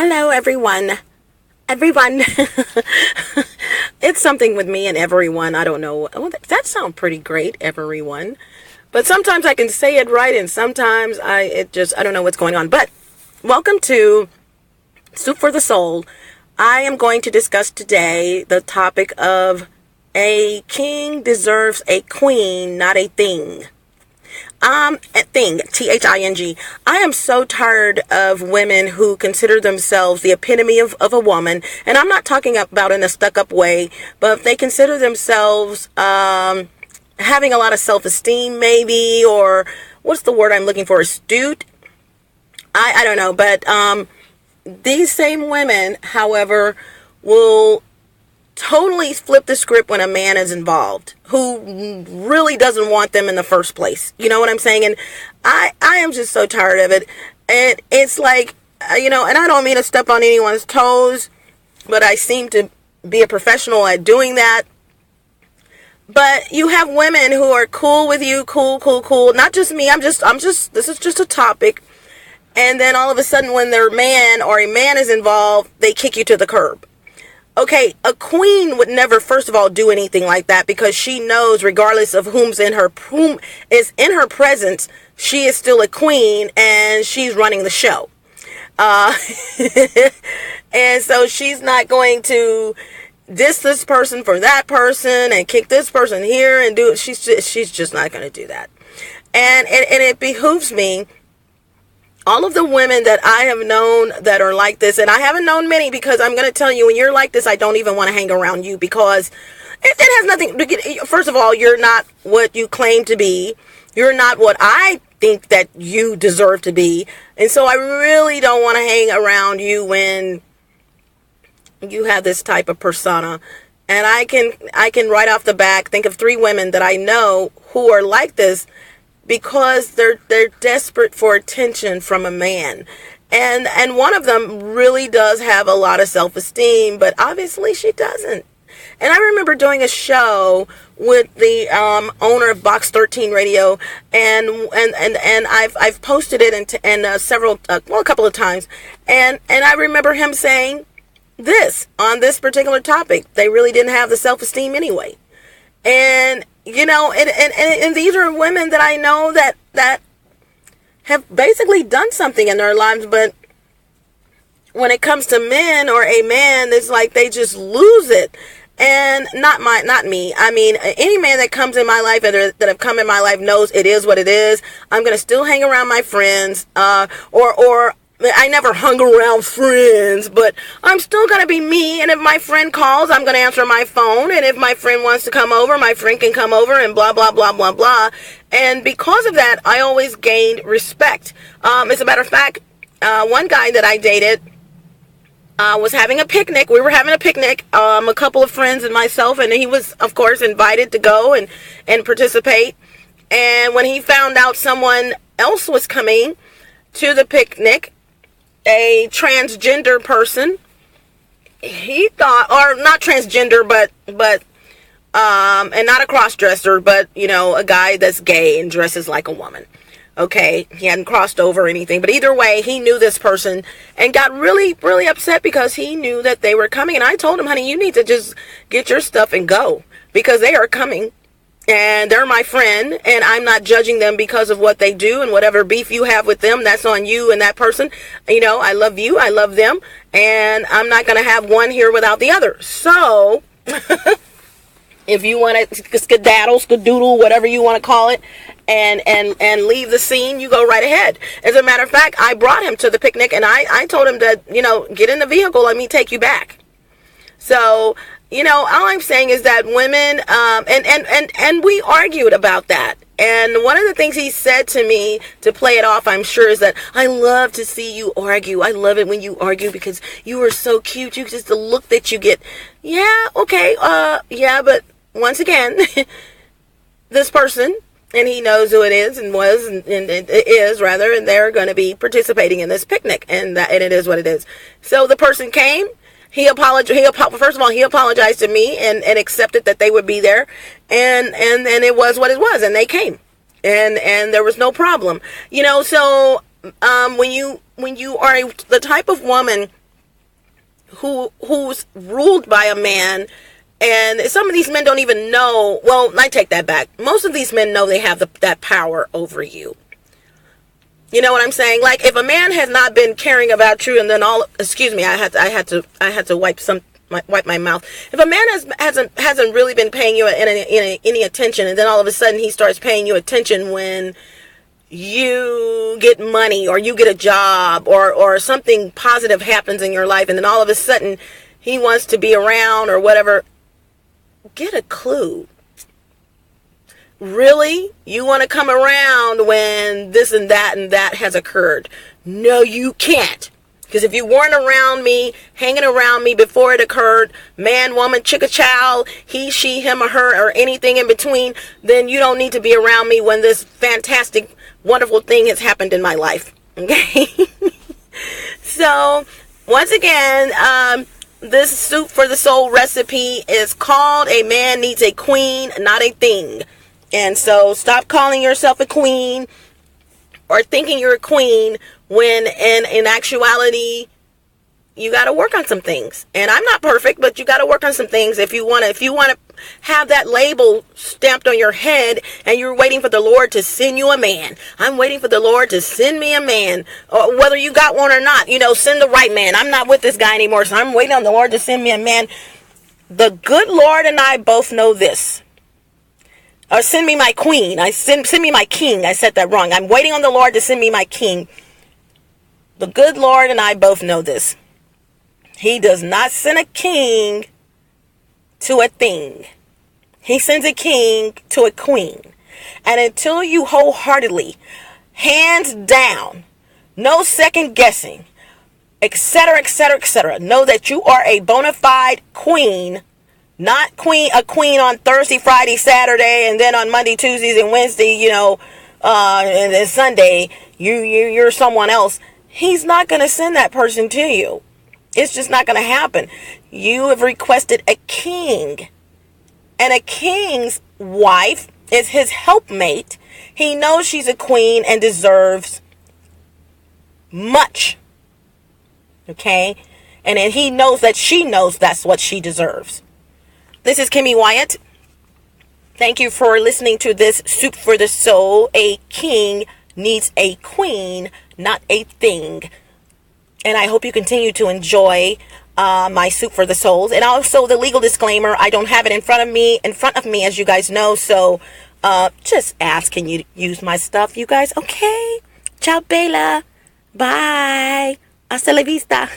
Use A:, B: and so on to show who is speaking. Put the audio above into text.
A: Hello, everyone. Everyone. It's something with me and everyone. I don't know. Well, that sounds pretty great, everyone. But sometimes I can say it right, and sometimes I don't know what's going on. But welcome to Soup for the Soul. I am going to discuss today the topic of a king deserves a queen, not a thing. A thing, T-H-I-N-G. I am so tired of women who consider themselves the epitome of a woman. And I'm not talking about in a stuck-up way, but if they consider themselves having a lot of self-esteem, maybe, or what's the word I'm looking for? Astute? I don't know. But these same women, however, will totally flip the script when a man is involved who really doesn't want them in the first place. You know what I'm saying? And I am just so tired of it. And it's like, and I don't mean to step on anyone's toes, but I seem to be a professional at doing that. But you have women who are cool with you, cool. Not just me. This is just a topic. And then all of a sudden when their man or a man is involved, they kick you to the curb. Okay, a queen would never, first of all, do anything like that because she knows, regardless of whom is in her presence, she is still a queen and she's running the show. And so she's not going to diss this person for that person and kick this person here and do it. She's just not going to do that. And it behooves me. All of the women that I have known that are like this, and I haven't known many because I'm going to tell you, when you're like this, I don't even want to hang around you because it has nothing to get. First of all, you're not what you claim to be. You're not what I think that you deserve to be. And so I really don't want to hang around you when you have this type of persona. And I can right off the bat think of 3 women that I know who are like this, because they're desperate for attention from a man. And one of them really does have a lot of self-esteem, but obviously she doesn't. And I remember doing a show with the owner of Box 13 Radio, and I've posted it and a couple of times, and I remember him saying this on this particular topic. They really didn't have the self-esteem anyway. And and these are women that I know that have basically done something in their lives, but when it comes to men or a man, it's like they just lose it. And not me. I mean, any man that comes in my life that have come in my life knows it is what it is. I'm going to still hang around my friends, or I never hung around friends, but I'm still going to be me. And if my friend calls, I'm going to answer my phone. And if my friend wants to come over, my friend can come over, and blah, blah, blah, blah, blah. And because of that, I always gained respect. As a matter of fact, one guy that I dated was having a picnic. We were having a picnic, a couple of friends and myself, and he was, of course, invited to go and participate. And when he found out someone else was coming to the picnic, a transgender person, he thought, or not transgender, but and not a cross-dresser, but a guy that's gay and dresses like a woman. Okay, he hadn't crossed over or anything, but either way, he knew this person and got really, really upset because he knew that they were coming. And I told him, honey, you need to just get your stuff and go because they are coming. And they're my friend, and I'm not judging them because of what they do, and whatever beef you have with them, that's on you and that person. I love you, I love them, and I'm not going to have one here without the other. So, if you want to skedoodle, whatever you want to call it, and leave the scene, you go right ahead. As a matter of fact, I brought him to the picnic, and I told him that, get in the vehicle, let me take you back. So, all I'm saying is that women, and we argued about that. And one of the things he said to me, to play it off, I'm sure, is that I love to see you argue. I love it when you argue because you are so cute. You just, the look that you get. Yeah, okay, yeah, but once again, this person, and he knows who it is and was, and it is rather, and they're going to be participating in this picnic, and it is what it is. So the person came. He apologized. First of all, he apologized to me and accepted that they would be there, and it was what it was, and they came, and there was no problem, So when you are the type of woman who's ruled by a man. And some of these men don't even know. Well, I take that back. Most of these men know they have that power over you. You know what I'm saying? Like, if a man has not been caring about you, and then excuse me, I had to wipe my mouth. If a man hasn't really been paying you any attention, and then all of a sudden he starts paying you attention when you get money or you get a job or something positive happens in your life, and then all of a sudden he wants to be around or whatever, get a clue. Really? You want to come around when this and that has occurred? No, you can't. Because if you weren't around me, hanging around me before it occurred, man, woman, chick, or child, he, she, him, or her, or anything in between, then you don't need to be around me when this fantastic, wonderful thing has happened in my life. Okay? So, once again, this soup for the soul recipe is called A Man Needs a Queen, Not a Thing. And so stop calling yourself a queen or thinking you're a queen when in actuality you got to work on some things. And I'm not perfect, but you got to work on some things if you want to have that label stamped on your head and you're waiting for the Lord to send you a man. I'm waiting for the Lord to send me a man, or whether you got one or not, send the right man. I'm not with this guy anymore, so I'm waiting on the Lord to send me a man. The good Lord and I both know this. Or send me my queen. Send me my king. I said that wrong. I'm waiting on the Lord to send me my king. The good Lord and I both know this. He does not send a king to a thing. He sends a king to a queen. And until you wholeheartedly, hands down, no second guessing, etc., etc., etc., know that you are a bona fide queen. Not a queen on Thursday, Friday, Saturday, and then on Monday, Tuesdays, and Wednesday, and then Sunday, you're someone else. He's not going to send that person to you. It's just not going to happen. You have requested a king. And a king's wife is his helpmate. He knows she's a queen and deserves much. Okay? And then he knows that she knows that's what she deserves. This is Kimmy Wyatt. Thank you for listening to this Soup for the Soul. A king needs a queen, not a thing. And I hope you continue to enjoy my Soup for the Souls. And also the legal disclaimer, I don't have it in front of me, as you guys know. So just ask, can you use my stuff, you guys? Okay. Ciao, Bella. Bye. Hasta la vista.